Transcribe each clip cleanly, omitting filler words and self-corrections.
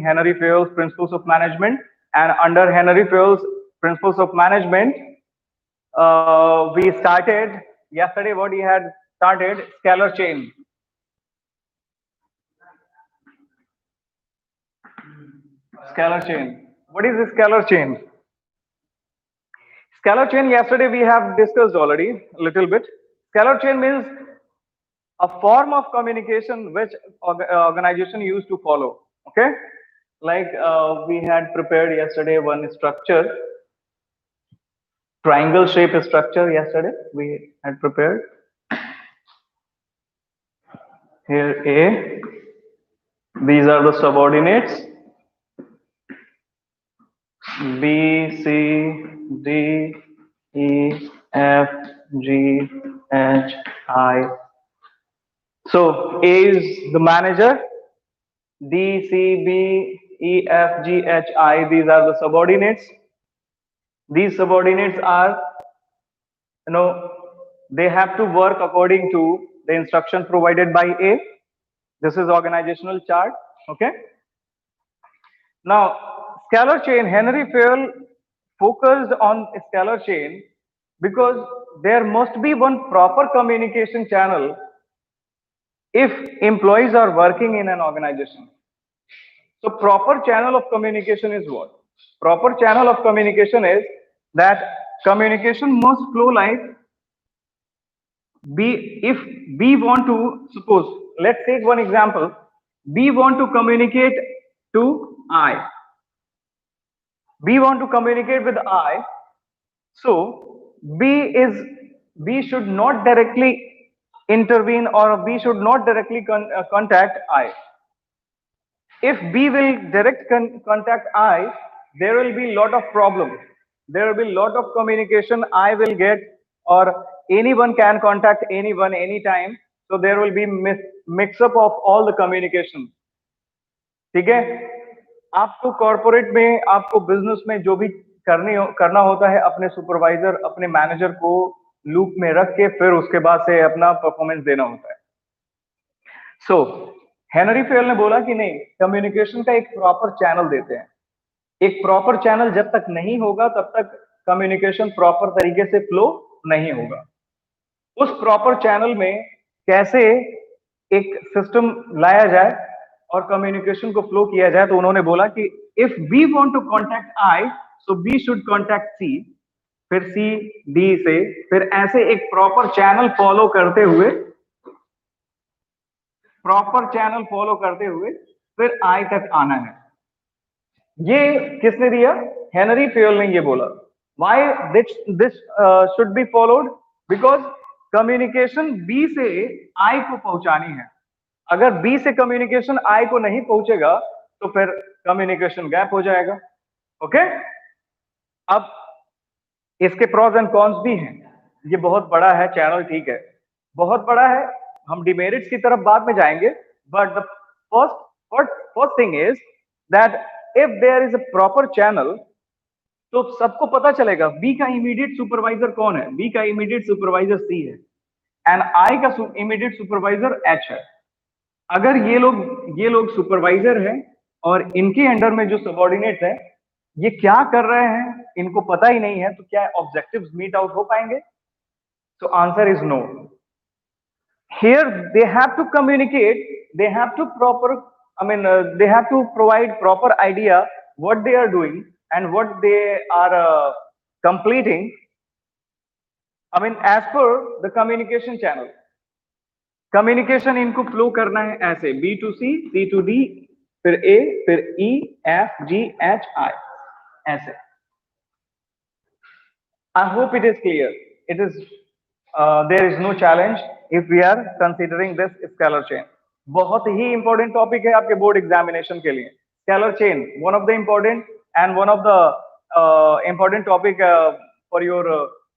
Henry Fayol's Principles of Management, and under Henry Fayol's Principles of Management, we started yesterday. What he had started, scalar chain. Scalar chain. What is a scalar chain? Scalar chain, yesterday we have discussed already a little bit. Scalar chain means a form of communication which organization used to follow. Okay, like we had prepared yesterday one structure, triangle shape structure. Yesterday we had prepared here A. These are the subordinates B, C, D, E, F, G, H, I. So A is the manager, D, C, B, E, F, G, H, I. These are the subordinates. These subordinates are, they have to work according to the instruction provided by A. This is organizational chart. Okay. Now, scalar chain, Henry Fayol focused on scalar chain because there must be one proper communication channel if employees are working in an organization. So proper channel of communication is what? Proper channel of communication is that communication must flow like B. If B want to, suppose, let's take one example. B want to communicate to I. B want to communicate with I. So B should not directly intervene, or B should not directly contact I. If B will direct contact I, there will be lot of problems. There will be lot of communication I will get, or anyone can contact anyone anytime. So there will be mix up of all the communication. ठीक है? आपको corporate में, आपको business में जो भी करना होता है, अपने सुपरवाइजर, अपने मैनेजर को लूप में रख के फिर उसके बाद से अपना परफॉर्मेंस देना होता है. सो हेनरी फेयल ने बोला कि नहीं, कम्युनिकेशन का एक प्रॉपर चैनल देते हैं. एक प्रॉपर चैनल जब तक नहीं होगा तब तक कम्युनिकेशन प्रॉपर तरीके से फ्लो नहीं होगा. उस प्रॉपर चैनल में कैसे एक सिस्टम लाया जाए और कम्युनिकेशन को फ्लो किया जाए, तो उन्होंने बोला कि if B want to contact I, so B should contact C, फिर सी डी से, फिर ऐसे एक प्रॉपर चैनल फॉलो करते हुए फिर आई तक आना है. ये किसने दिया? हेनरी फेयल ने ये बोला. Why this should be followed? Because communication B से आई को पहुंचानी है. अगर बी से कम्युनिकेशन आई को नहीं पहुंचेगा तो फिर कम्युनिकेशन गैप हो जाएगा. ओके, अब इसके प्रोज एंड कॉन्स भी हैं. ये बहुत बड़ा है चैनल, ठीक है, बहुत बड़ा है. हम डिमेरिट्स की तरफ बाद में जाएंगे, but the first thing is that if there is a proper channel, तो सबको पता चलेगा बी का इमीडिएट सुपरवाइजर कौन है. बी का इमीडिएट सुपरवाइजर सी है एंड आई का इमीडिएट सुपरवाइजर एच है. अगर ये लोग सुपरवाइजर हैं और इनके अंडर में जो सबऑर्डिनेट है ये क्या कर रहे हैं इनको पता ही नहीं है, तो क्या ऑब्जेक्टिव्स मीट आउट हो पाएंगे? So answer is no. Here they have to communicate, they have to they have to provide proper idea what they are doing and what they are completing. As per the communication channel. Communication इनको flow करना है ऐसे, B to C, C to D, फिर A, फिर E, F, G, H, I, ऐसे. I hope it is clear. It is there is no challenge if we are considering this scalar chain. बहुत ही important topic है आपके board examination के लिए. Scalar chain one of the important and one of the important topic for your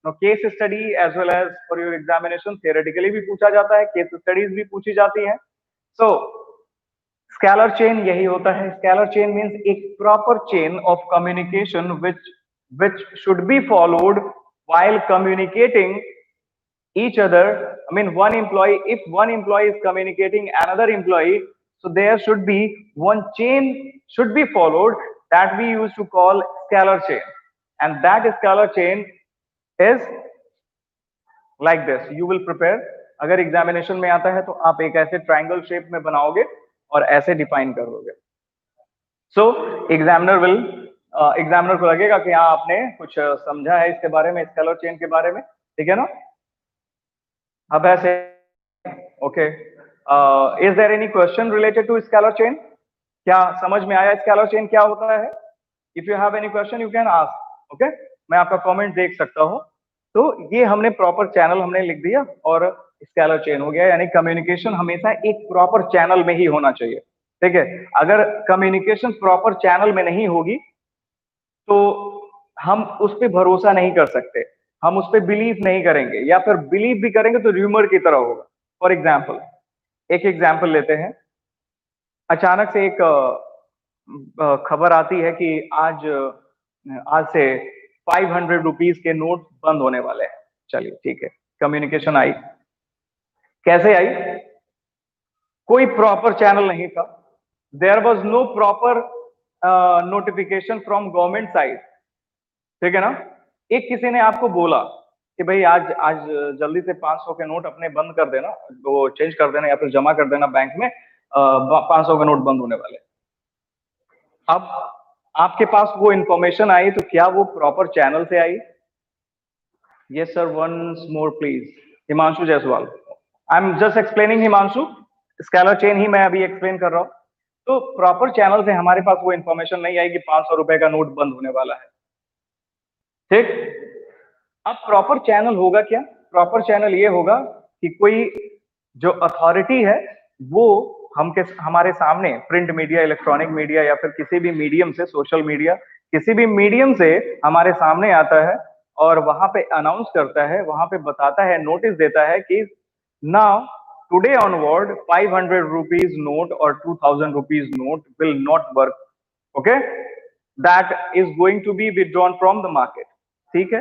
case study as well as for your examination. Theoretically भी पूछा जाता है, केस स्टडीज भी पूछी जाती हैं. सो स्केलर चेन यही होता है. स्केलर चेन मींस एक proper chain of communication which should be followed while communicating each other. One employee, if one employee is communicating another employee, So there should be one chain should be followed that we used to call scalar chain, and that scalar chain is like this. You will prepare, अगर examination में आता है तो आप एक ऐसे triangle shape में बनाओगे और ऐसे डिफाइन करोगे. सो एग्जामिनर को लगेगा कि हाँ आपने कुछ समझा है इसके बारे में, स्केलर चेन के बारे में, ठीक है ना. अब ऐसे okay, is there any question related to scalar chain? क्या समझ में आया स्केलर चेन क्या होता है? If you have any question you can ask. Okay, मैं आपका कमेंट देख सकता हूँ. तो ये हमने प्रॉपर चैनल हमने लिख दिया और स्केलर चेन हो गया. यानी कम्युनिकेशन हमेशा एक प्रॉपर चैनल में ही होना चाहिए, ठीक है. अगर कम्युनिकेशन प्रॉपर चैनल में नहीं होगी तो हम उस पर भरोसा नहीं कर सकते, हम उस पर बिलीव नहीं करेंगे, या फिर बिलीव भी करेंगे तो र्यूमर की तरह होगा. फॉर एग्जाम्पल, एक एग्जाम्पल लेते हैं. अचानक से एक खबर आती है कि आज से 500 रुपीज के नोट बंद होने वाले हैं. चलिए ठीक है, कम्युनिकेशन आई. कैसे आई? कोई प्रॉपर चैनल नहीं था. There was no proper notification from government side, ठीक है ना. एक किसी ने आपको बोला कि भाई आज आज जल्दी से 500 के नोट अपने बंद कर देना, वो चेंज कर देना या फिर जमा कर देना बैंक में, 500 के नोट बंद होने वाले. अब आपके पास वो इंफॉर्मेशन आई तो क्या वो प्रॉपर चैनल से आई? Yes sir, once more please. Himanshu Jaiswal. I am just explaining Himanshu, scalar chain ही मैं अभी एक्सप्लेन कर रहा हूं. तो प्रॉपर चैनल से हमारे पास वो इंफॉर्मेशन नहीं आई कि 500 रुपए का नोट बंद होने वाला है, ठीक. अब प्रॉपर चैनल होगा क्या? प्रॉपर चैनल ये होगा कि कोई जो अथॉरिटी है वो हमारे सामने प्रिंट मीडिया, इलेक्ट्रॉनिक मीडिया या फिर किसी भी मीडियम से, सोशल मीडिया, किसी भी मीडियम से हमारे सामने आता है और वहां पे अनाउंस करता है, वहां पे बताता है, नोटिस देता है कि now today onward 500 rupees note और 2000 rupees note will not work. Okay, that is going to be withdrawn from the market, ठीक है.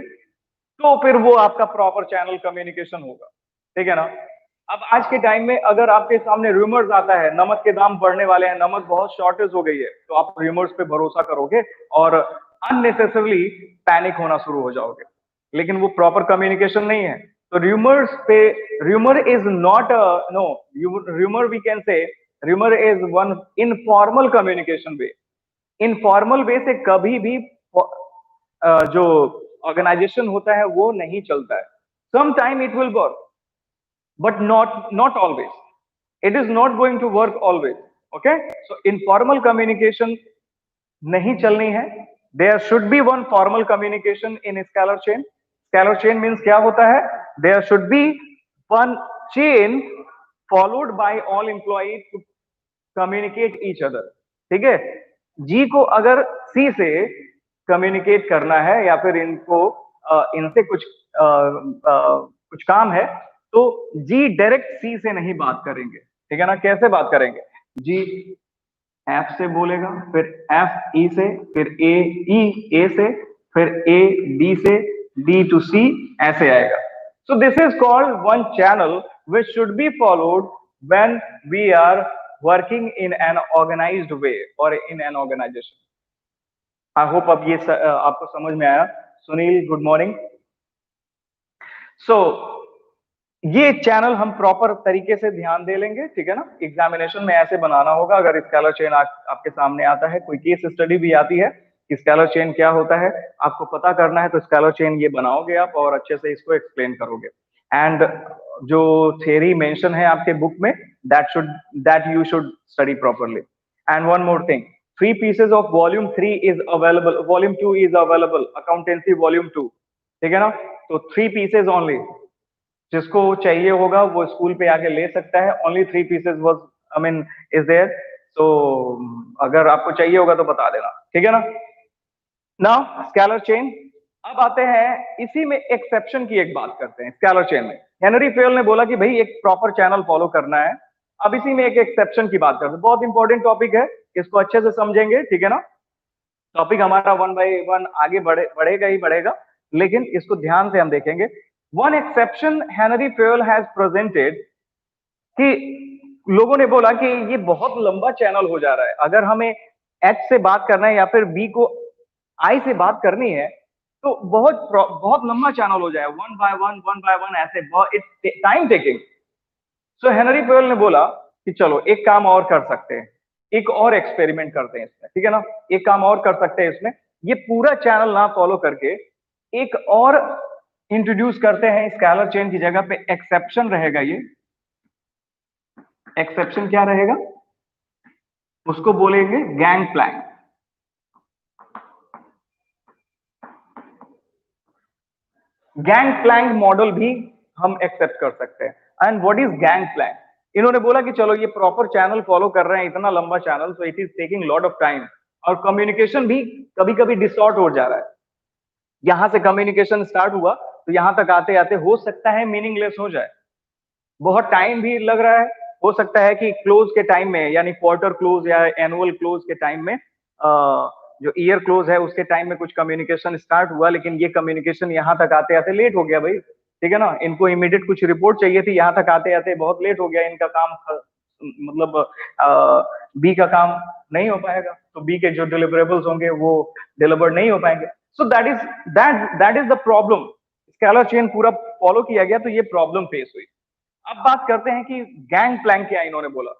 तो फिर वो आपका प्रॉपर चैनल कम्युनिकेशन होगा, ठीक है ना. अब आज के टाइम में अगर आपके सामने रूमर्स आता है नमक के दाम बढ़ने वाले हैं, नमक बहुत शॉर्टेज हो गई है, तो आप रूमर्स पे भरोसा करोगे और अननेसेसरली पैनिक होना शुरू हो जाओगे. लेकिन वो प्रॉपर कम्युनिकेशन नहीं है. तो रूमर्स पे, rumour is not no, rumour we can say rumour is one informal communication way. Informal way से कभी भी जो ऑर्गेनाइजेशन होता है वो नहीं चलता है. Some time it will work but not always. It is not going to work always. Okay, so informal communication नहीं चलनी है. There should be one formal communication in scalar chain. Scalar chain means क्या होता है? There should be one chain followed by all employees to communicate each other. ठीक है. जी को अगर सी से कम्युनिकेट करना है या फिर इनको इनसे कुछ काम है तो जी डायरेक्ट सी से नहीं बात करेंगे, ठीक है ना. कैसे बात करेंगे? जी एफ से बोलेगा, फिर एफ ई से, फिर ए से, फिर ए डी से, डी टू सी, ऐसे आएगा. So this is called one channel which should be followed when we are working in an organised way और in an organisation. I hope अब ये आपको समझ में आया. Sunil, good morning. सो ये चैनल हम प्रॉपर तरीके से ध्यान दे लेंगे, ठीक है ना. एग्जामिनेशन में ऐसे बनाना होगा. अगर स्केलर चेन आपके सामने आता है, कोई केस स्टडी भी आती है कि स्केलर चेन क्या होता है, आपको पता करना है, तो स्केलर चेन ये बनाओगे आप और अच्छे से इसको एक्सप्लेन करोगे. एंड जो थ्योरी मेंशन है आपके बुक में, that you should study properly. And one more thing, 3 pieces of volume 3 is available, volume 2 is available, accountancy volume 2, ठीक है ना. तो 3 pieces only. जिसको चाहिए होगा वो स्कूल पे आके ले सकता है. Only 3 pieces was I mean is there. तो अगर आपको चाहिए होगा तो बता देना, ठीक है ना. Now scalar chain. अब आते हैं इसी में एक्सेप्शन की एक बात करते हैं. स्केलर चेन में हेनरी फेयल ने बोला कि भाई एक प्रॉपर चैनल फॉलो करना है. अब इसी में एक एक्सेप्शन की बात करते हैं. बहुत इंपॉर्टेंट टॉपिक है, इसको अच्छे से समझेंगे, ठीक है ना. टॉपिक हमारा 1 by 1 आगे बढ़ेगा ही बढ़ेगा, लेकिन इसको ध्यान से हम देखेंगे. One exception Henry Fayol has presented कि लोगों ने बोला कि ये बहुत लंबा चैनल हो जा रहा है, अगर हमें एच से बात करना है या फिर बी को आई से बात करनी है तो बहुत लंबा चैनल हो जाए, वन बाय वन ऐसे, it's time taking. So Henry Fayol ने बोला कि चलो एक काम और कर सकते हैं, एक और एक्सपेरिमेंट करते हैं इसमें, ठीक है ना। एक काम और कर सकते हैं इसमें, ये पूरा चैनल ना फॉलो करके एक और इंट्रोड्यूस करते हैं स्केलर चेन की जगह पे, एक्सेप्शन रहेगा ये। एक्सेप्शन क्या रहेगा, उसको बोलेंगे gang plank. Gang plank model भी हम एक्सेप्ट कर सकते हैं। And what is gang plank? इन्होंने बोला कि चलो ये प्रॉपर चैनल फॉलो कर रहे हैं, इतना लंबा channel, so it is taking lot of time, और कम्युनिकेशन भी कभी कभी डिस्टॉर्ट हो जा रहा है। यहां से कम्युनिकेशन स्टार्ट हुआ तो यहां तक आते आते हो सकता है मीनिंगलेस हो जाए, बहुत टाइम भी लग रहा है। हो सकता है कि क्लोज के टाइम में, यानी क्वार्टर क्लोज या एनुअल क्लोज के टाइम में, जो ईयर क्लोज है उसके टाइम में कुछ कम्युनिकेशन स्टार्ट हुआ, लेकिन ये कम्युनिकेशन यहाँ तक आते आते लेट हो गया भाई, ठीक है ना। इनको इमीडिएट कुछ रिपोर्ट चाहिए थी, यहाँ तक आते आते बहुत लेट हो गया, इनका काम मतलब बी का काम नहीं हो पाएगा, तो बी के जो डिलिवरेबल्स होंगे वो डिलीवर नहीं हो पाएंगे। So that is the problem. Scalar chain पूरा फॉलो किया गया तो ये प्रॉब्लम फेस हुई। अब बात करते हैं कि गैंग प्लैंक क्या इन्होंने बोला।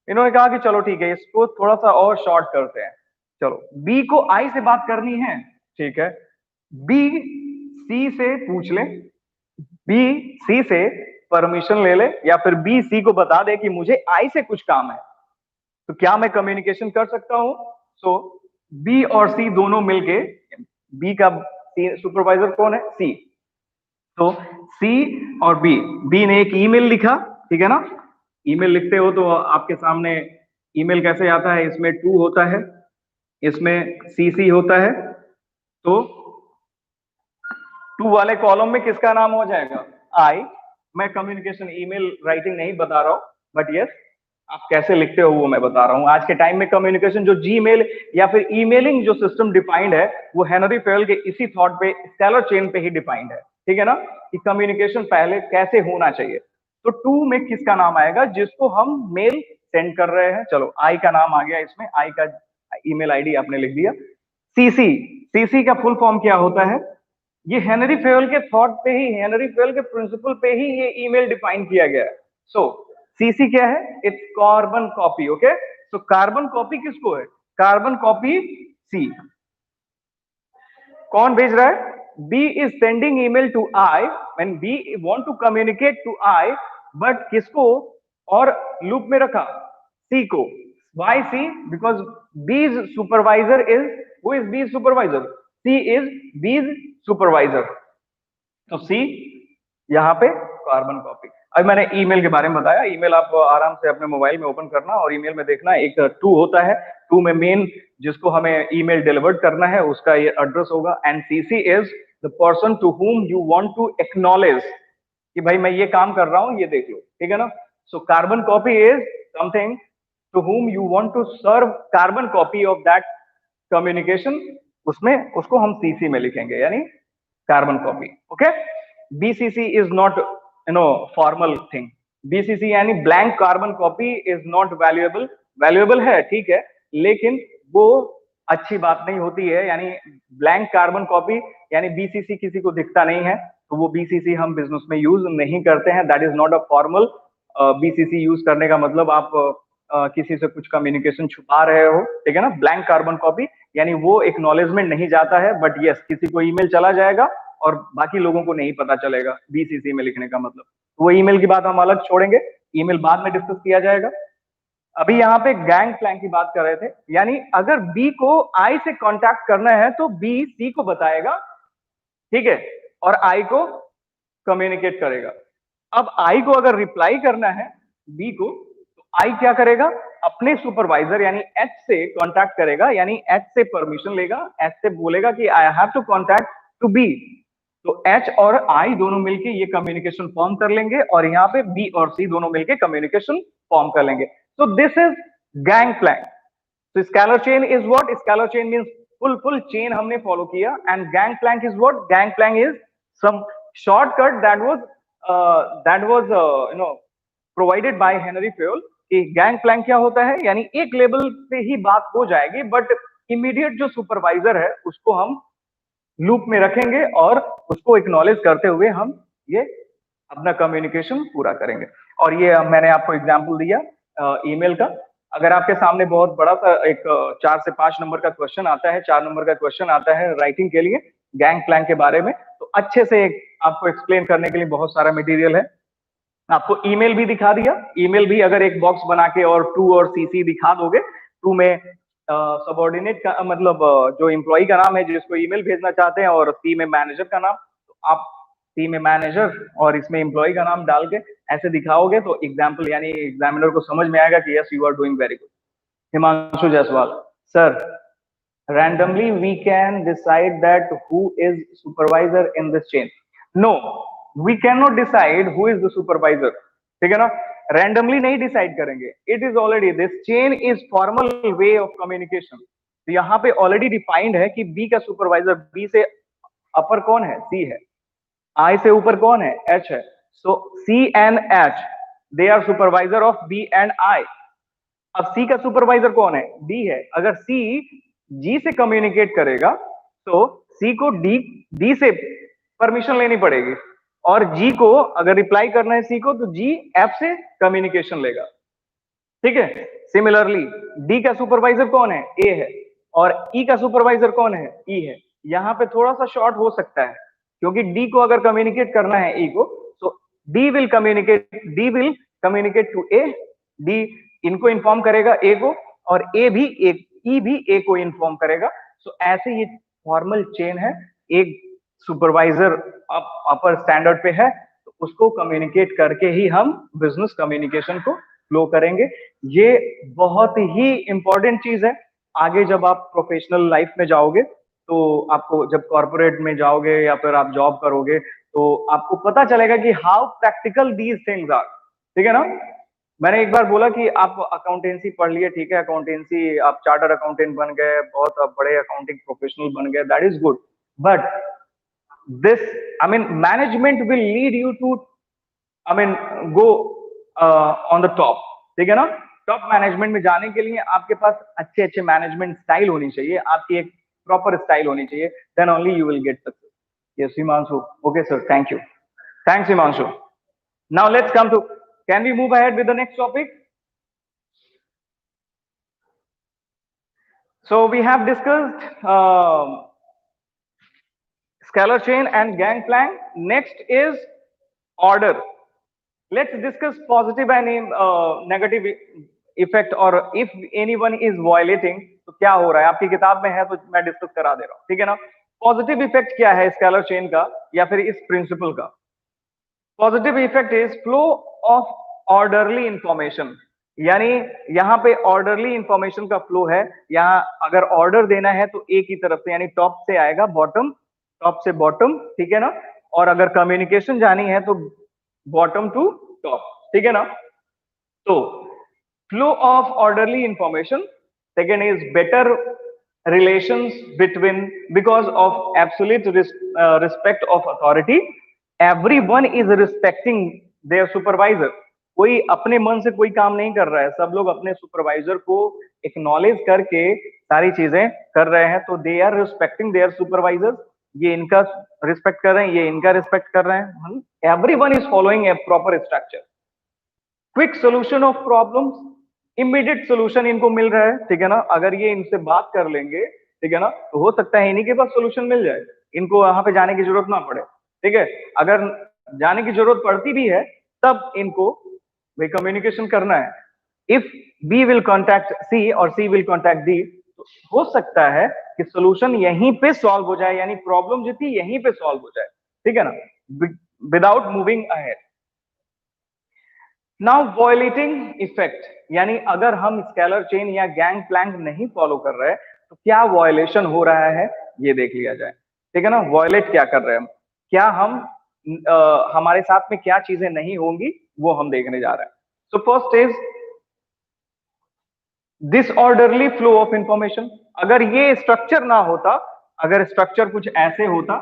इन्होंने कहा कि चलो ठीक है, इसको थोड़ा सा और शॉर्ट करते हैं। चलो बी को आई से बात करनी है, ठीक है, बी सी से पूछ ले, बी सी से परमिशन ले ले, या फिर बी सी को बता दे कि मुझे आई से कुछ काम है, तो क्या मैं कम्युनिकेशन कर सकता हूं? सो बी और सी दोनों मिलके, बी का सुपरवाइजर कौन है? सी। तो सी और बी ने एक ईमेल लिखा, ठीक है ना। ईमेल लिखते हो तो आपके सामने ईमेल कैसे आता है, इसमें टू होता है, इसमें सीसी होता है, तो टू वाले कॉलम में किसका नाम हो जाएगा? आई। मैं कम्युनिकेशन ईमेल राइटिंग नहीं बता रहा हूं, बट यस आप कैसे लिखते हो वो मैं बता रहा हूं। आज के टाइम में कम्युनिकेशन जो जीमेल या फिर ईमेलिंग जो सिस्टम डिफाइंड है, वो हेनरी फेयल के इसी थॉट पे, स्केलर चेन पे ही डिफाइंड है, ठीक है ना, कि कम्युनिकेशन पहले कैसे होना चाहिए। तो टू में किसका नाम आएगा? जिसको हम मेल सेंड कर रहे हैं। चलो आई का नाम आ गया इसमें, आई का ईमेल आईडी आपने लिख दिया। सीसी, सीसी का फुल फॉर्म क्या होता है? ये हेनरी फेयल के थॉट पे ही, हेनरी फेयल के प्रिंसिपल पे ही ये ईमेल डिफाइन किया गया है। सो सीसी क्या है? It's carbon copy. Okay, so carbon copy किसको है? Carbon copy C. कौन भेज रहा है? B is sending email to I when B want to communicate to I, but किसको और लूप में रखा? सी को। Why C? Because B's supervisor is, who is B's supervisor? C is B's supervisor. तो सी यहाँ पे carbon copy. अब मैंने ईमेल के बारे में बताया, ईमेल आप आराम से अपने मोबाइल में ओपन करना और ईमेल में देखना, एक टू होता है, टू में मेन जिसको हमें ईमेल डिलीवर्ड करना है उसका ये एड्रेस होगा, and CC is the person to whom you want to acknowledge कि भाई मैं ये काम कर रहा हूं, ये देख लो, ठीक है ना। So carbon copy is something to whom you want to serve carbon copy of that communication, उसमें उसको हम सीसी में लिखेंगे, यानी carbon copy. Okay, BCC is not formal thing. BCC यानी blank carbon copy is not valuable. Valuable है, ठीक है, लेकिन वो अच्छी बात नहीं होती है। यानी ब्लैंक कार्बन कॉपी यानी बीसीसी किसी को दिखता नहीं है, तो वो बीसीसी हम बिजनेस में यूज नहीं करते हैं। That is not a formal. BCC use करने का मतलब आप किसी से कुछ कम्युनिकेशन छुपा रहे हो, ठीक है ना। ब्लैंक कार्बन कॉपी यानी वो एक्नॉलेजमेंट नहीं जाता है, बट यस किसी को ईमेल चला जाएगा और बाकी लोगों को नहीं पता चलेगा बीसीसी में लिखने का मतलब। वो ईमेल की बात हम अलग छोड़ेंगे, ईमेल बाद में डिस्कस किया जाएगा। अभी यहाँ पे गैंग प्लैंक की बात कर रहे थे, यानी अगर बी को आई से कांटेक्ट करना है तो बी सी को बताएगा, ठीक है, और आई को कम्युनिकेट करेगा। अब आई को अगर रिप्लाई करना है बी को, तो आई क्या करेगा? अपने सुपरवाइजर यानी एच से कांटेक्ट करेगा, यानी एच से परमिशन लेगा, एच से बोलेगा कि I have to contact to B. तो एच और आई दोनों मिलके ये कम्युनिकेशन फॉर्म कर लेंगे, और यहाँ पे बी और सी दोनों मिलके कम्युनिकेशन फॉर्म कर लेंगे। So this is gang plank. So scalar chain is what? Scalar chain means full chain हमने follow किया, and gang plank is what? Gang plank is some shortcut that was provided by Henry Fayol कि gang Planck क्या होता है, यानी एक level पे ही बात हो जाएगी, बट इमीडिएट जो सुपरवाइजर है उसको हम लूप में रखेंगे और उसको एक्नॉलेज करते हुए हम ये अपना कम्युनिकेशन पूरा करेंगे। और ये मैंने आपको एग्जांपल दिया ईमेल का। अगर आपके सामने बहुत बड़ा सा एक 4 से 5 नंबर का क्वेश्चन आता है, 4 नंबर का क्वेश्चन आता है राइटिंग के लिए गैंग प्लैंक के बारे में, तो अच्छे से आपको एक्सप्लेन करने के लिए बहुत सारा मटेरियल है। आपको ईमेल भी दिखा दिया, ईमेल भी अगर एक बॉक्स बना के और टू और सीसी दिखा दोगे, टू में सबऑर्डिनेट का मतलब जो एम्प्लॉय का नाम है जिसको ईमेल भेजना चाहते हैं, और सी में मैनेजर का नाम, तो आप सी में मैनेजर और इसमें एम्प्लॉय का नाम डाल के ऐसे दिखाओगे तो एग्जाम्पल यानी एग्जामिनर को समझ में आएगा कि yes you are doing very good. Himanshu Jaiswal sir, randomly we can decide that who is supervisor in this chain. No, we cannot decide who is the supervisor. ठीक है ना, randomly नहीं decide करेंगे, it is already this chain is formal way of communication. तो यहाँ पे already defined है कि B का supervisor, B से अपर कौन है, C है, I से ऊपर कौन है, H है, so C and H they are supervisor of B and I. अब C का सुपरवाइजर कौन है, D है। अगर C G से कम्युनिकेट करेगा तो C को D से परमिशन लेनी पड़ेगी, और G को अगर रिप्लाई करना है C को तो G F से कम्युनिकेशन लेगा। ठीक है, सिमिलरली D का सुपरवाइजर कौन है, A है, और E का सुपरवाइजर कौन है, E है। यहाँ पे थोड़ा सा शॉर्ट हो सकता है क्योंकि D को अगर कम्युनिकेट करना है E को, तो D will communicate to A, D इनको इन्फॉर्म करेगा ए को, और ए भी ई भी ए को इन्फॉर्म करेगा। सो ऐसे ये फॉर्मल चेन है। एक सुपरवाइजर अपर स्टैंडर्ड पे है तो उसको कम्युनिकेट करके ही हम बिजनेस कम्युनिकेशन को फ्लो करेंगे। ये बहुत ही इंपॉर्टेंट चीज है। आगे जब आप प्रोफेशनल लाइफ में जाओगे तो आपको जब कॉर्पोरेट में जाओगे या फिर आप जॉब करोगे तो आपको पता चलेगा कि how practical these things are. ठीक है ना, मैंने एक बार बोला कि आप अकाउंटेंसी पढ़ लिए, ठीक है, अकाउंटेंसी आप चार्टर अकाउंटेंट बन गए, बहुत बड़े अकाउंटिंग प्रोफेशनल बन गए, that is good, but this I mean management will lead you to I mean go on the top. ठीक है ना, टॉप मैनेजमेंट में जाने के लिए आपके पास अच्छे अच्छे मैनेजमेंट स्टाइल होनी चाहिए, आपकी एक प्रॉपर स्टाइल होनी चाहिए, then only you will get success. Yes Himanshu, okay sir, thank you, thanks Himanshu. Now let's come to, can we move ahead with the next topic? So we have discussed scalar chain and gangplank. Next is order. Let's discuss positive and negative effect, or if anyone is violating तो क्या हो रहा है। आपकी किताब में है तो मैं डिस्कस करा दे रहा हूं, ठीक है ना। पॉजिटिव इफेक्ट क्या है स्केलर चेन का या फिर इस प्रिंसिपल का। Positive effect is flow of orderly information, यानी यहाँ पे ऑर्डरली इंफॉर्मेशन का फ्लो है। यहाँ अगर ऑर्डर देना है तो एक ही तरफ से, यानी टॉप से आएगा बॉटम, टॉप से बॉटम, ठीक है ना। और अगर कम्युनिकेशन जानी है तो बॉटम टू टॉप, ठीक है ना। तो flow of orderly information. Second is better relations between, because of absolute respect of authority, everyone is respecting their supervisor। कोई अपने मन से कोई काम नहीं कर रहा है, सब लोग अपने सुपरवाइजर को एक्नॉलेज करके सारी चीजें कर रहे हैं। तो they are respecting their supervisor, ये इनका रिस्पेक्ट कर रहे हैं, ये इनका रिस्पेक्ट कर रहे हैं। Everyone is following A proper structure. Quick solution of problems, immediate solution इनको मिल रहा है, ठीक है ना। अगर ये इनसे बात कर लेंगे, ठीक है ना, तो हो सकता है इन्हीं के पास सोल्यूशन मिल जाए, इनको वहां पे जाने की जरूरत ना पड़े, ठीक है। अगर जाने की जरूरत पड़ती भी है तब इनको भाई कम्युनिकेशन करना है। इफ बी विल कॉन्टैक्ट सी और सी विल कॉन्टैक्ट डी, तो हो सकता है कि सोल्यूशन यहीं पे सॉल्व हो जाए, यानी प्रॉब्लम जो थी यहीं पे सॉल्व हो जाए, ठीक है ना, without moving ahead. Now violating effect, यानी अगर हम स्केलर चेन या गैंग प्लैंक नहीं फॉलो कर रहे तो क्या वॉयलेशन हो रहा है ये देख लिया जाए, ठीक है ना। वॉयलेट क्या कर रहे हैं हम, क्या हम हमारे साथ में क्या चीजें नहीं होंगी वो हम देखने जा रहे हैं। So first is disorderly flow of information. अगर ये स्ट्रक्चर ना होता, अगर स्ट्रक्चर कुछ ऐसे होता,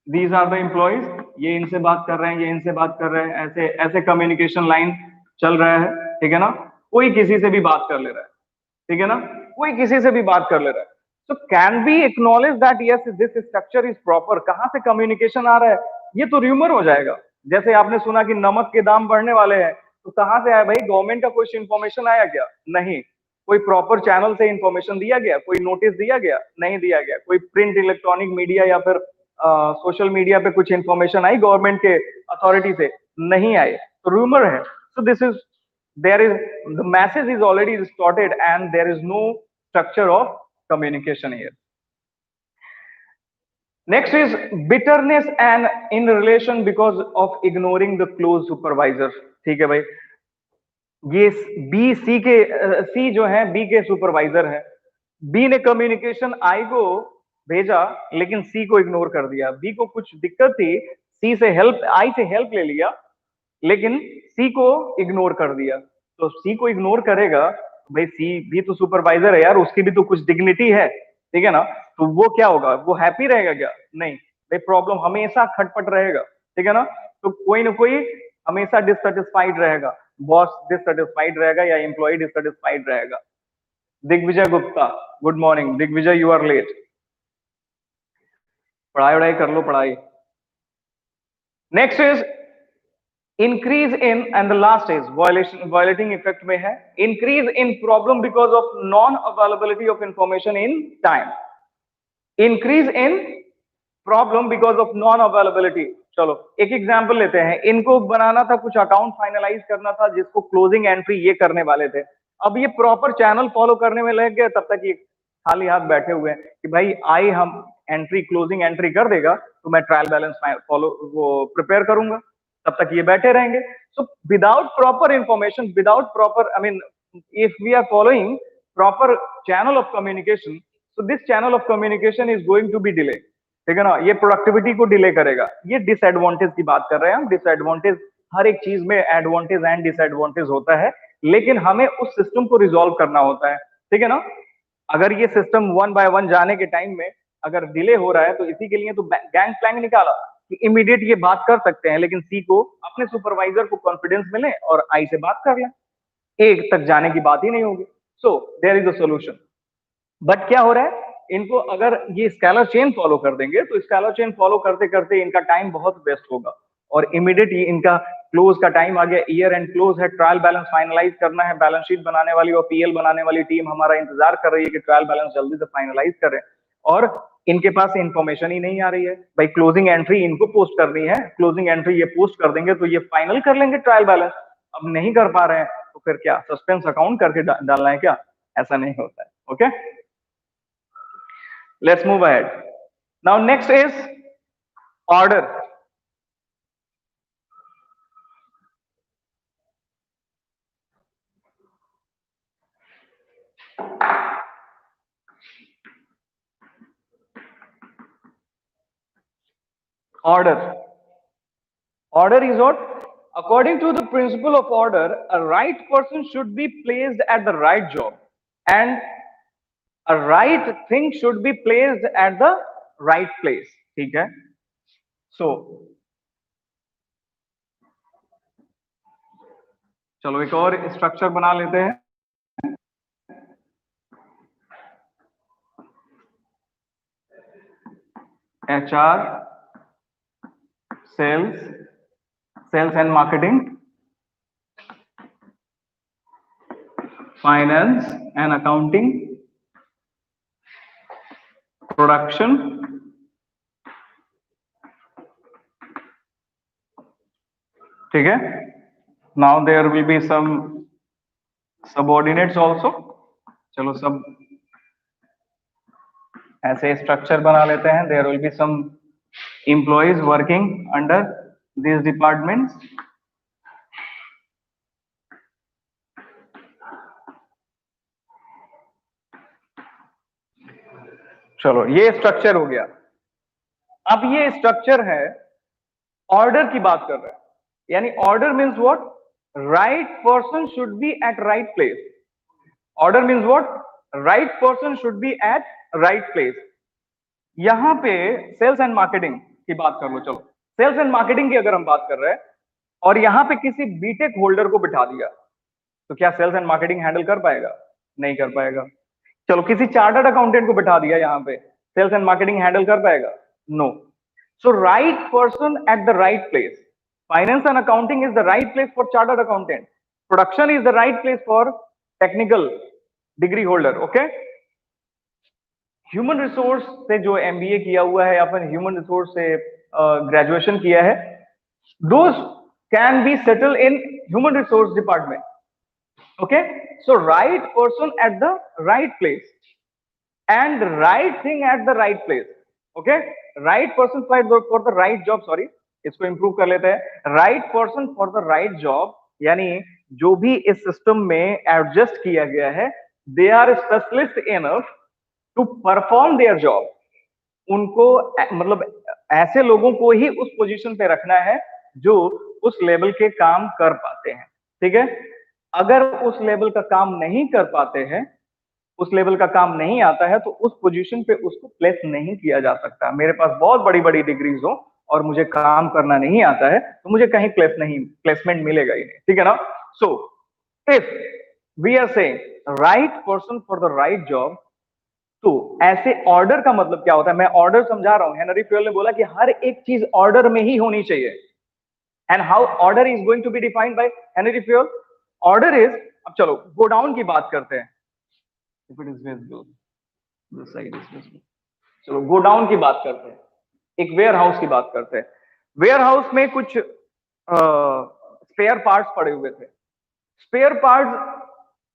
दीज आर द एम्प्लॉइज, ये इनसे बात कर रहे हैं, ये इनसे बात कर रहे हैं, ऐसे ऐसे कम्युनिकेशन लाइन चल रहा है, ठीक है ना, कोई किसी से भी बात कर ले रहा है, ठीक है ना, कोई किसी से भी बात कर ले रहा है, तो can be acknowledge that yes this structure is proper. कहां से कम्युनिकेशन आ रहा है, ये तो र्यूमर हो जाएगा। जैसे आपने सुना कि नमक के दाम बढ़ने वाले हैं, तो कहां से आया भाई, गवर्नमेंट का कुछ इंफॉर्मेशन आया क्या? नहीं। कोई प्रॉपर चैनल से इंफॉर्मेशन दिया गया, कोई नोटिस दिया गया? नहीं दिया गया। कोई प्रिंट इलेक्ट्रॉनिक मीडिया या फिर सोशल मीडिया पे कुछ इंफॉर्मेशन आई गवर्नमेंट के अथॉरिटी से? नहीं आई, तो रूमर है। सो this is, there is, the message is already distorted and there is no structure of communication here. Next is bitterness and in relation because of ignoring the close supervisor. ठीक है भाई, ये B C के सी जो है B के supervisor है। B ने कम्युनिकेशन आई को भेजा लेकिन सी को इग्नोर कर दिया। बी को कुछ दिक्कत थी, सी से हेल्प, आई से हेल्प ले लिया, लेकिन सी को इग्नोर कर दिया। तो सी को इग्नोर करेगा भाई, सी भी तो सुपरवाइजर है यार, उसकी भी तो कुछ डिग्निटी है, ठीक है ना, तो वो क्या होगा, वो हैप्पी रहेगा क्या? नहीं भाई, प्रॉब्लम हमेशा खटपट रहेगा, ठीक है ना। तो कोई ना कोई हमेशा डिससेटिस्फाइड रहेगा, बॉस डिससेटिस्फाइड रहेगा या एम्प्लॉय डिससेटिस्फाइड रहेगा। Digvijay Gupta, good morning. Digvijay, you are late. पढ़ाई वढ़ाई कर लो, पढ़ाई। Next is increase in, and the last is violating effect में है, increase in problem because of non availability of information in time. Increase in problem because of non availability. चलो एक example लेते हैं। इनको बनाना था, कुछ अकाउंट फाइनलाइज करना था, जिसको क्लोजिंग एंट्री ये करने वाले थे। अब ये प्रॉपर चैनल फॉलो करने में लग गए, तब तक ये खाली हाथ बैठे हुए हैं कि भाई आई हम एंट्री, क्लोजिंग एंट्री कर देगा तो मैं ट्रायल बैलेंस फॉलो वो प्रिपेयर करूंगा, तब तक ये बैठे रहेंगे। So without proper information, without proper, I mean if we are following proper channel of communication, so this channel of communication is going to be delay, ठीक है ना, ये प्रोडक्टिविटी को डिले करेगा। ये डिसएडवांटेज की बात कर रहे हैं हम। डिसएडवांटेज, हर एक चीज में एडवांटेज एंड डिसएडवांटेज होता है, लेकिन हमें उस सिस्टम को रिजॉल्व करना होता है, ठीक है ना। अगर ये सिस्टम वन बाय वन जाने के टाइम में अगर डिले हो रहा है, तो इसी के लिए तो गैंग प्लैंक निकाला कि इमीडिएट ये बात कर सकते हैं, लेकिन सी को अपने सुपरवाइजर को कॉन्फिडेंस मिले और आई से बात कर लें, एक तक जाने की बात ही नहीं होगी। So there is a solution. But क्या हो रहा है, इनको अगर ये स्केलर चेन फॉलो कर देंगे, तो स्केलर चेन फॉलो करते करते इनका टाइम बहुत वेस्ट होगा, और इमीडिएट इनका क्लोज का टाइम आ गया, ईयर एंड क्लोज है, ट्रायल बैलेंस फाइनलाइज करना है, बैलेंस शीट बनाने वाली और पीएल बनाने वाली टीम हमारा इंतजार कर रही है कि ट्रायल बैलेंस जल्दी से फाइनलाइज करें, और इनके पास इंफॉर्मेशन ही नहीं आ रही है। भाई क्लोजिंग एंट्री इनको पोस्ट करनी है, क्लोजिंग एंट्री ये पोस्ट कर देंगे तो ये फाइनल कर लेंगे ट्रायल बैलेंस, अब नहीं कर पा रहे हैं तो फिर क्या सस्पेंस अकाउंट करके डालना है क्या? ऐसा नहीं होता है। Okay, let's move ahead. Now next is order. Order is what? According to the principle of order, a right person should be placed at the right job and a right thing should be placed at the right place, ठीक है। So चलो एक और structure बना लेते हैं। HR, sales and marketing, finance and accounting, production, ठीक है। Now there will be some subordinates also. चलो सब ऐसे स्ट्रक्चर बना लेते हैं। There will be some employees working under these departments. चलो ये स्ट्रक्चर हो गया। अब ये स्ट्रक्चर है, ऑर्डर की बात कर रहे हैं, यानी order means what? Right person should be at right place. Order means what? Right person should be at right place. यहां पे सेल्स एंड मार्केटिंग की बात कर लो। चलो सेल्स एंड मार्केटिंग की अगर हम बात कर रहे हैं, और यहाँ पे किसी बीटेक होल्डर को बिठा दिया, तो क्या सेल्स एंड मार्केटिंग हैंडल कर पाएगा? नहीं कर पाएगा। चलो किसी चार्टर्ड अकाउंटेंट को बिठा दिया यहाँ पे, सेल्स एंड मार्केटिंग हैंडल कर पाएगा? No. So right person at the right place. Finance and accounting is the right place for chartered accountant. Production is the right place for technical degree holder. Okay. Human resource से जो MBA किया हुआ है या फिर human resource से graduation किया है, those can be settle in human resource department. Okay, so right person at the right place and right thing at the right place. Okay, right person for the right job. Sorry, इसको improve कर लेते हैं. Right person for the right job, यानी जो भी इस system में adjust किया गया है, they are specialist enough to perform their job. उनको मतलब ऐसे लोगों को ही उस पोजीशन पे रखना है जो उस लेवल के काम कर पाते हैं. ठीक है. अगर उस लेवल का काम नहीं कर पाते हैं, उस लेवल का काम नहीं आता है, तो उस पोजीशन पे उसको प्लेस नहीं किया जा सकता. मेरे पास बहुत बड़ी बड़ी डिग्रीज हो और मुझे काम करना नहीं आता है, तो मुझे कहीं प्लेसमेंट मिलेगा ही नहीं. ठीक है ना. So if we are saying right person for the right job, तो ऐसे ऑर्डर का मतलब क्या होता है? मैं ऑर्डर समझा रहा हूं. हेनरी फ्यूएल ने बोला कि हर एक चीज ऑर्डर में ही होनी चाहिए. And how order is going to be defined by Henry Fayol? Order is, अब चलो गोडाउन की बात करते हैं. If it is visible, this side is visible. चलो गोडाउन की बात करते हैं. एक वेयर हाउस की बात करते हैं. वेयर हाउस में कुछ स्पेयर पार्ट्स पड़े हुए थे. स्पेयर पार्ट्स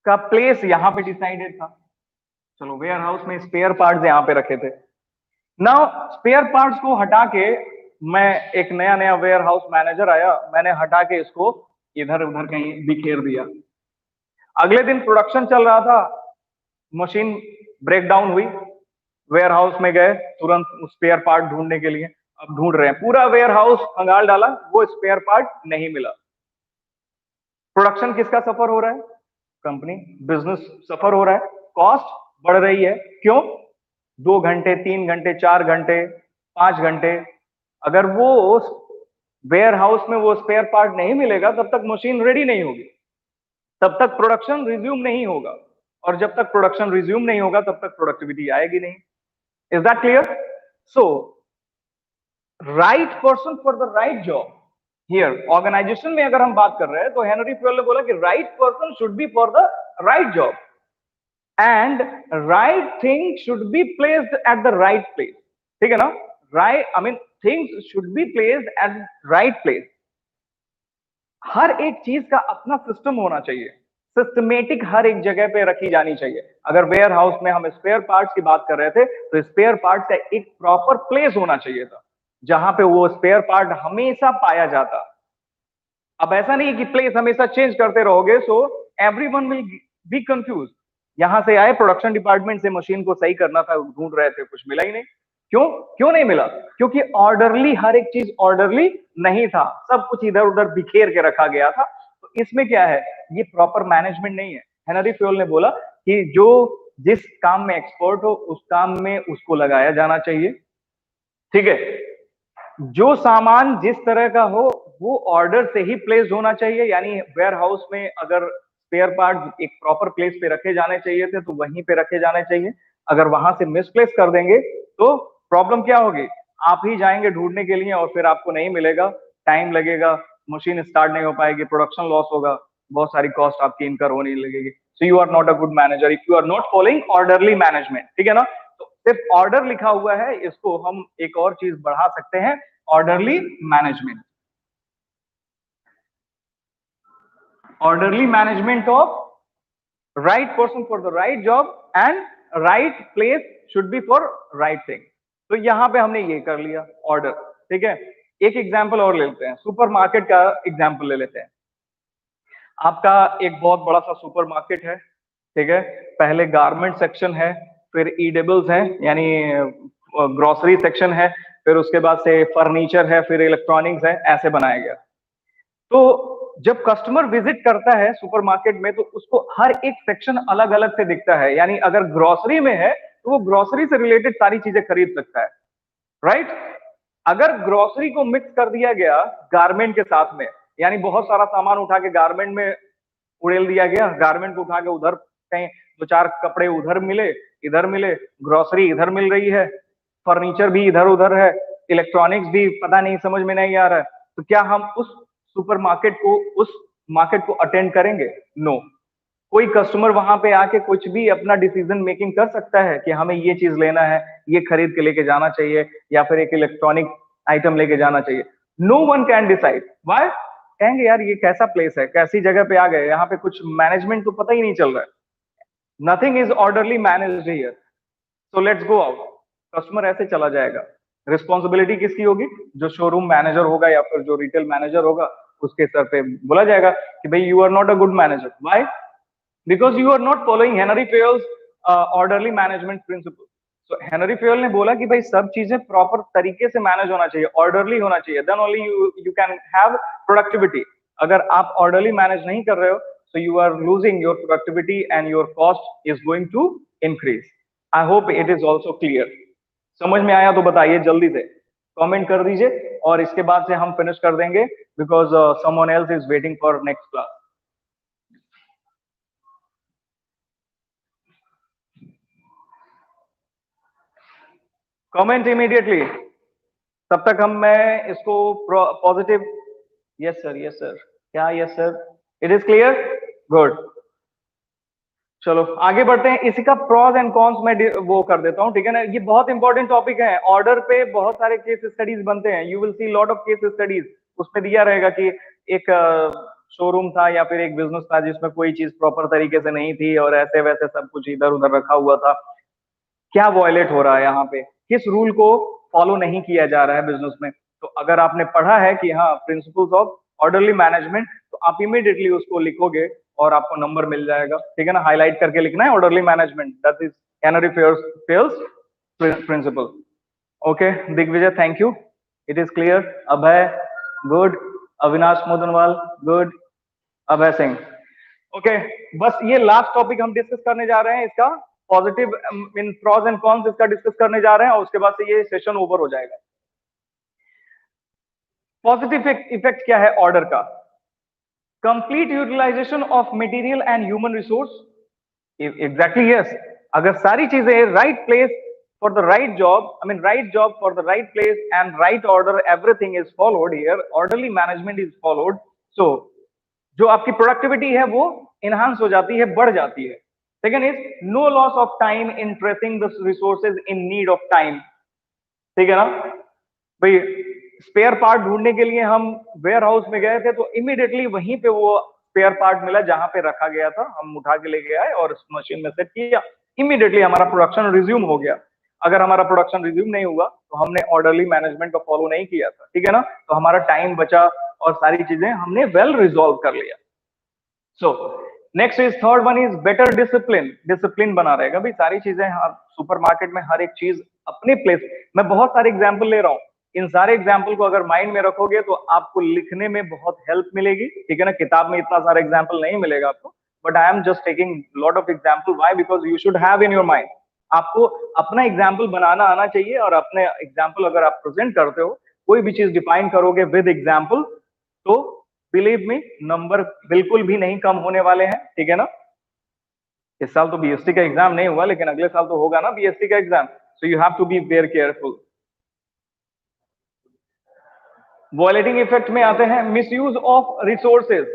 का प्लेस यहां पे डिसाइडेड था. चलो वेयर हाउस में स्पेयर पार्ट्स यहां पे रखे थे. नाउ स्पेयर पार्ट्स को हटा के, मैं एक नया नया वेयर हाउस मैनेजर आया, मैंने हटा के इसको इधर उधर कहीं बिखेर दिया. अगले दिन प्रोडक्शन चल रहा था, मशीन ब्रेक डाउन हुई, वेयर हाउस में गए तुरंत स्पेयर पार्ट ढूंढने के लिए. अब ढूंढ रहे हैं, पूरा वेयर हाउस खंगाल डाला, वो स्पेयर पार्ट नहीं मिला. प्रोडक्शन किसका सफर हो रहा है? कंपनी, बिजनेस सफर हो रहा है. कॉस्ट बढ़ रही है. क्यों? 2 घंटे, 3 घंटे, 4 घंटे, 5 घंटे. अगर वो वेयर हाउस में वो स्पेयर पार्ट नहीं मिलेगा, तब तक मशीन रेडी नहीं होगी, तब तक प्रोडक्शन रिज्यूम नहीं होगा, और जब तक प्रोडक्शन रिज्यूम नहीं होगा तब तक प्रोडक्टिविटी आएगी नहीं. Is that clear? So right person for the right job. Here organization में अगर हम बात कर रहे हैं, तो हेनरी फ्यूएल ने बोला कि right person should be for the right job and right thing should be placed at the right place. ठीक है ना. Right, I mean things should be placed at right place. हर एक चीज का अपना सिस्टम होना चाहिए. सिस्टमेटिक हर एक जगह पे रखी जानी चाहिए. अगर वेयर हाउस में हम स्पेयर पार्ट्स की बात कर रहे थे, तो स्पेयर पार्ट्स का एक प्रॉपर प्लेस होना चाहिए था जहां पे वो स्पेयर पार्ट हमेशा पाया जाता. अब ऐसा नहीं है कि प्लेस हमेशा चेंज करते रहोगे, so everyone will be confuse. यहां से आए प्रोडक्शन डिपार्टमेंट से, मशीन को सही करना था, ढूंढ रहे थे, कुछ मिला ही नहीं. क्यों नहीं मिला? क्योंकि ऑर्डरली, हर एक चीज ऑर्डरली नहीं था, सब कुछ इधर उधर बिखेर के रखा गया था. तो इसमें क्या है? ये प्रॉपर मैनेजमेंट नहीं है. हेनरी फ्यूएल ने बोला कि जो जिस काम में एक्सपर्ट हो, उस काम में उसको लगाया जाना चाहिए. ठीक है. जो सामान जिस तरह का हो, वो ऑर्डर से ही प्लेस होना चाहिए. यानी वेयर हाउस में अगर स्पेयर पार्ट एक प्रॉपर प्लेस पे रखे जाने चाहिए थे, तो वहीं पे रखे जाने चाहिए. अगर वहां से मिसप्लेस कर देंगे, तो प्रॉब्लम क्या होगी? आप ही जाएंगे ढूंढने के लिए और फिर आपको नहीं मिलेगा, टाइम लगेगा, मशीन स्टार्ट नहीं हो पाएगी, प्रोडक्शन लॉस होगा, बहुत सारी कॉस्ट आपकी इनकर होने लगेगी. So you are not a good manager if you are not following orderly management. ठीक है ना. तो सिर्फ ऑर्डर लिखा हुआ है, इसको हम एक और चीज बढ़ा सकते हैं, orderly management. Orderly management of right person for the right job and right place should be for right thing. तो यहां पे हमने ये कर लिया ऑर्डर. ठीक है. एक एग्जांपल और ले लेते हैं, सुपरमार्केट का एग्जांपल ले लेते हैं. आपका एक बहुत बड़ा सा सुपरमार्केट है. ठीक है. पहले गारमेंट सेक्शन है, फिर ईडेबल्स है यानी ग्रोसरी सेक्शन है, फिर उसके बाद से फर्नीचर है, फिर इलेक्ट्रॉनिक्स है, ऐसे बनाया गया. तो जब कस्टमर विजिट करता है सुपरमार्केट में, तो उसको हर एक सेक्शन अलग अलग से दिखता है. यानी अगर ग्रोसरी में है, तो वो ग्रोसरी से रिलेटेड सारी चीजें खरीद सकता है. राइट. अगर ग्रोसरी को मिक्स कर दिया गया गारमेंट के साथ में, यानी बहुत सारा सामान उठा के गारमेंट में उड़ेल दिया गया, गारमेंट को उठा के उधर कहीं दो चार कपड़े उधर मिले, इधर मिले, ग्रोसरी इधर मिल रही है, फर्नीचर भी इधर उधर है, इलेक्ट्रॉनिक्स भी पता नहीं, समझ में नहीं आ रहा है। तो क्या हम उस सुपरमार्केट को, उस मार्केट को अटेंड करेंगे? नो। कोई कस्टमर वहां पे आके कुछ भी अपना डिसीजन मेकिंग कर सकता है कि हमें ये चीज लेना है, ये खरीद के लेके जाना चाहिए, या फिर एक इलेक्ट्रॉनिक आइटम लेके जाना चाहिए? No one can decide. Why? कहेंगे यार ये कैसा प्लेस है, कैसी जगह पे आ गए, यहाँ पे कुछ मैनेजमेंट तो पता ही नहीं चल रहा है, nothing is orderly managed here, so let's go out. Customer ऐसे चला जाएगा। रिस्पॉन्सिबिलिटी किसकी होगी? जो शोरूम मैनेजर होगा या फिर जो रिटेल मैनेजर होगा, उसके सर पे बोला जाएगा कि भाई you are not a good manager. Why? Because you are not following Henry Fayol's orderly management principle. सो हेनरी फेयल ने बोला कि भाई सब चीजें प्रॉपर तरीके से मैनेज होना चाहिए, ऑर्डरली होना चाहिए, then only you can have productivity. अगर आप ऑर्डरली मैनेज नहीं कर रहे हो, so you are losing your productivity and your cost is going to increase. I hope it is also clear. समझ में आया तो बताइए जल्दी से, कमेंट कर दीजिए, और इसके बाद से हम फिनिश कर देंगे because someone else is waiting for next class. Comment immediately, तब तक मैं इसको positive. Yes sir, yes sir, क्या yes sir, it is clear, good. चलो आगे बढ़ते हैं, इसी का प्रॉज एंड कॉन्स मैं वो कर देता हूँ, ठीक है ना। ये बहुत इंपॉर्टेंट टॉपिक है, ऑर्डर पे बहुत सारे केस स्टडीज बनते हैं, you will see lot of case studies. उसमें दिया रहेगा कि एक शोरूम था या फिर एक बिजनेस था जिसमें कोई चीज प्रॉपर तरीके से नहीं थी और ऐसे वैसे सब कुछ इधर उधर रखा हुआ था। क्या वॉयलेट हो रहा है यहाँ पे, किस रूल को फॉलो नहीं किया जा रहा है बिजनेस में। तो अगर आपने पढ़ा है कि हाँ प्रिंसिपल्स ऑफ ऑर्डरली मैनेजमेंट, तो आप इमीडिएटली उसको लिखोगे और आपको नंबर मिल जाएगा, ठीक है ना। हाईलाइट करके लिखना है orderly management, that is Henri Fayol's principle. Okay Digvijay, thank you, it is clear. Abhay good, Avinash Modanwal good, Abhay Singh okay. बस ये लास्ट टॉपिक हम डिस्कस करने जा रहे हैं, इसका positive in pros and cons इसका डिस्कस करने जा रहे हैं, और उसके बाद से ये सेशन ओवर हो जाएगा। पॉजिटिव इफेक्ट क्या है ऑर्डर का? Complete utilization of material and human resource. Exactly yes, अगर सारी चीजें right place for the right job, I mean right job for the right place and right order, everything is followed here, orderly management is followed, so जो आपकी productivity है वो enhance हो जाती है, बढ़ जाती है। Second is no loss of time in tracing the resources in need of time, ठीक है ना भाई। स्पेयर पार्ट ढूंढने के लिए हम वेयर हाउस में गए थे, तो इमीडिएटली वहीं पे वो स्पेयर पार्ट मिला जहां पे रखा गया था, हम उठा के लेके आए और मशीन में सेट किया, इमीडिएटली हमारा प्रोडक्शन रिज्यूम हो गया। अगर हमारा प्रोडक्शन रिज्यूम नहीं हुआ तो हमने ऑर्डरली मैनेजमेंट को फॉलो नहीं किया था, ठीक है ना, तो हमारा टाइम बचा और सारी चीजें हमने वेल रिजॉल्व कर लिया। So next is third one is better discipline, discipline बना रहेगा भाई। सारी चीजें सुपरमार्केट में हर एक चीज अपने प्लेस, मैं बहुत सारे एग्जांपल ले रहा हूँ, इन सारे एग्जाम्पल को अगर माइंड में रखोगे तो आपको लिखने में बहुत हेल्प मिलेगी, ठीक है ना। किताब में इतना सारा एग्जाम्पल नहीं मिलेगा आपको, but I am just taking lot of example, why? Because you should have in your mind, आपको अपना एग्जाम्पल बनाना आना चाहिए, और अपने एग्जाम्पल अगर आप प्रेजेंट करते हो, कोई भी चीज डिफाइन करोगे विद एग्जाम्पल, तो बिलीव मी नंबर बिल्कुल भी नहीं कम होने वाले हैं, ठीक है ना। इस साल तो बीएसटी का एग्जाम नहीं हुआ, लेकिन अगले साल तो होगा ना बीएसटी का exam, so you have to be very careful. Violating effect में आते हैं मिसयूज ऑफ रिसोर्सेज।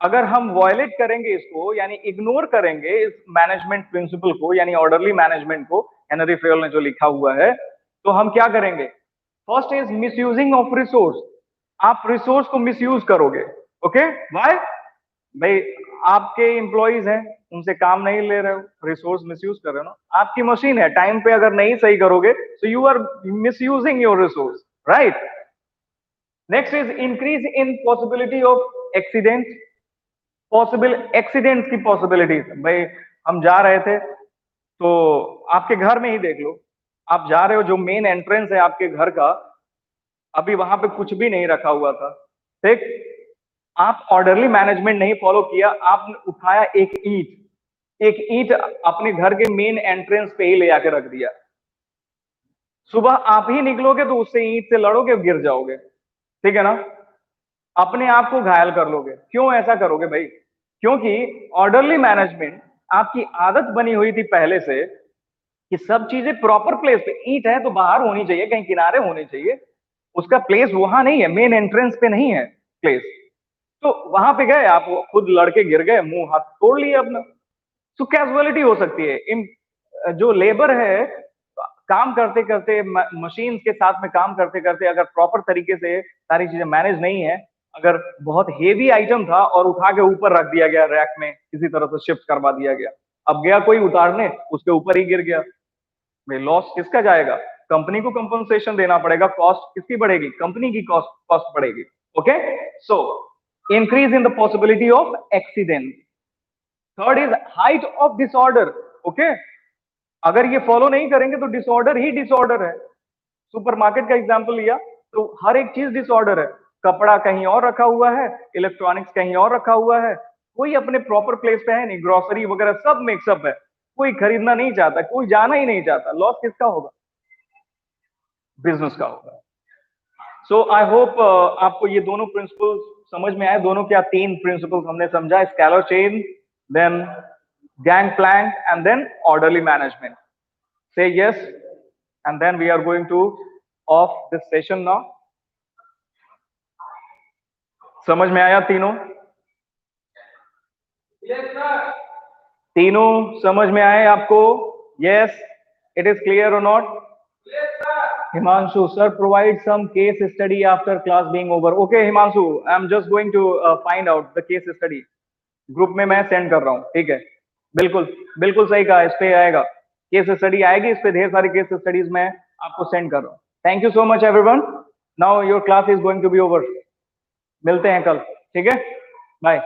अगर हम वॉयलेट करेंगे इसको, यानी इग्नोर करेंगे इस मैनेजमेंट प्रिंसिपल को, यानी ऑर्डरली मैनेजमेंट को, हेनरी फेयल ने जो लिखा हुआ है, तो हम क्या करेंगे? First is misusing of resource, आप रिसोर्स को मिसयूज करोगे। Okay why? भाई आपके एम्प्लॉइज हैं, उनसे काम नहीं ले रहे हो, रिसोर्स मिसयूज कर रहे हो ना। आपकी मशीन है, टाइम पे अगर नहीं सही करोगे तो you are misusing your resource, right. Next is increase in possibility of accident, possible accidents की पॉसिबिलिटी। भाई हम जा रहे थे, तो आपके घर में ही देख लो, आप जा रहे हो, जो मेन एंट्रेंस है आपके घर का, अभी वहां पे कुछ भी नहीं रखा हुआ था, ठीक। आप ऑर्डरली मैनेजमेंट नहीं फॉलो किया, आपने उठाया एक ईंट, एक ईंट अपने घर के मेन एंट्रेंस पे ही ले आके रख दिया। सुबह आप ही निकलोगे तो उससे ईंट से लड़ोगे, गिर जाओगे, ठीक है ना। अपने आप को घायल कर लोगे। क्यों ऐसा करोगे भाई? क्योंकि ऑर्डरली मैनेजमेंट आपकी आदत बनी हुई थी पहले से कि सब चीजें प्रॉपर प्लेस पे, ईंट है तो बाहर होनी चाहिए, कहीं किनारे होनी चाहिए, उसका प्लेस वहां नहीं है, मेन एंट्रेंस पे नहीं है प्लेस, तो वहां पे गए आप, खुद लड़के गिर गए, मुंह हाथ तोड़ लिए अपना। तो कैजुअलिटी हो सकती है। इन जो लेबर है, काम करते करते, मशीन के साथ में काम करते करते, अगर प्रॉपर तरीके से सारी चीजें मैनेज नहीं है, अगर बहुत हेवी आइटम था और उठा के ऊपर रख दिया गया रैक में, किसी तरह से शिफ्ट करवा दिया गया, अब गया कोई उतारने, उसके ऊपर ही गिर गया, भाई लॉस किसका जाएगा? कंपनी को कंपनसेशन देना पड़ेगा, कॉस्ट किसकी बढ़ेगी? कंपनी की कॉस्ट कॉस्ट बढ़ेगी। Okay, so increase in the possibility of accident. Third is height of disorder. Okay, अगर ये फॉलो नहीं करेंगे तो डिसऑर्डर ही डिसऑर्डर है। सुपरमार्केट का एग्जांपल लिया तो हर एक चीज डिसऑर्डर है, कपड़ा कहीं और रखा हुआ है, इलेक्ट्रॉनिक्स कहीं और रखा हुआ है, कोई अपने प्रॉपर प्लेस पे है नहीं, ग्रोसरी वगैरह सब मिक्सअप है, कोई खरीदना नहीं चाहता, कोई जाना ही नहीं चाहता, लॉस किसका होगा? बिजनेस का होगा। सो आई होप आपको ये दोनों प्रिंसिपल्स समझ में आए। दोनों क्या, तीन प्रिंसिपल्स हमने समझा, scalar chain, then gang plank, and then orderly management. Say yes, and then we are going to off this session now. समझ में आया तीनों? Yes, sir. तीनों समझ में आए आपको? Yes, it is clear or not? Yes, sir. Himanshu, sir, provide some case study after class being over. Okay, Himanshu, I'm just going to find out the case study. Group में मैं send कर रहा हूँ, ठीक है? बिल्कुल बिल्कुल सही कहा, इस पे आएगा केस स्टडी, आएगी इस पे, ढेर सारी केस स्टडीज मैं आपको सेंड कर रहा हूँ। Thank you so much everyone, now your class is going to be over. मिलते हैं कल, ठीक है? बाय।